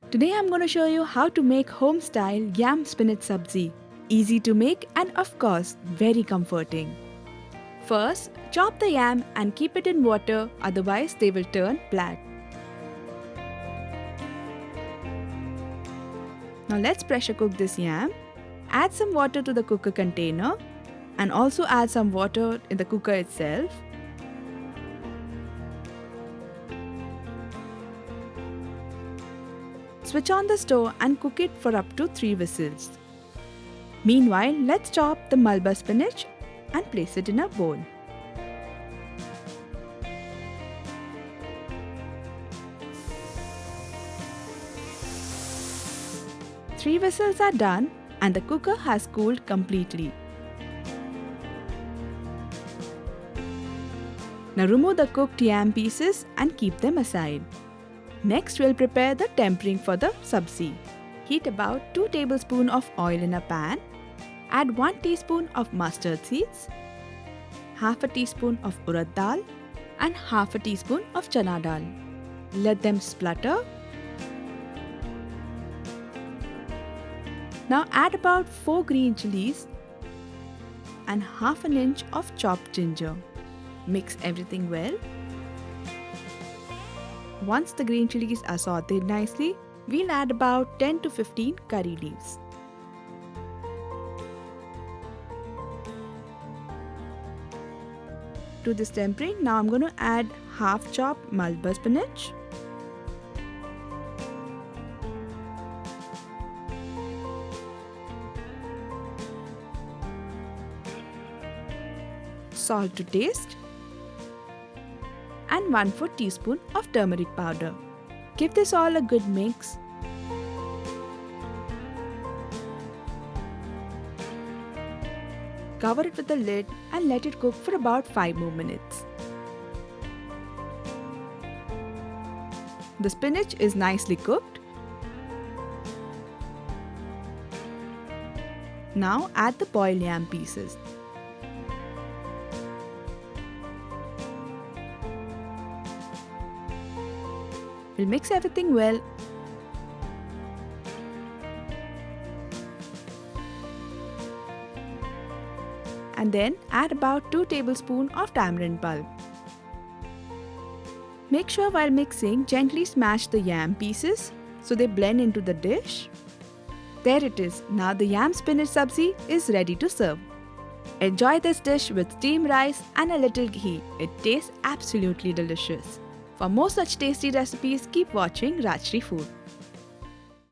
Today I'm going to show you how to make home-style yam spinach sabzi. Easy to make and of course very comforting. First, chop the yam and keep it in water, otherwise they will turn black. Now let's pressure cook this yam. Add some water to the cooker container and also add some water in the cooker itself. Switch on the stove and cook it for up to 3 whistles. Meanwhile, let's chop the Malabar spinach and place it in a bowl. Three whistles are done and the cooker has cooled completely. Now remove the cooked yam pieces and keep them aside. Next, we'll prepare the tempering for the sabzi. Heat about 2 tablespoons of oil in a pan. Add 1 teaspoon of mustard seeds, half a teaspoon of urad dal and half a teaspoon of chana dal. Let them splutter. Now add about 4 green chilies and half an inch of chopped ginger. Mix everything well. Once the green chilies are sauteed nicely, we'll add about 10 to 15 curry leaves. To this tempering, now I'm going to add half chopped Malabar spinach, salt to taste, and 1/4 teaspoon of turmeric powder. Give this all a good mix. Cover it with a lid and let it cook for about 5 more minutes. The spinach is nicely cooked. Now add the boiled yam pieces. We'll mix everything well. And then add about 2 tablespoons of tamarind pulp. Make sure while mixing, gently smash the yam pieces so they blend into the dish. There it is. Now the yam spinach sabzi is ready to serve. Enjoy this dish with steamed rice and a little ghee. It tastes absolutely delicious. For more such tasty recipes, keep watching Rajshri Food.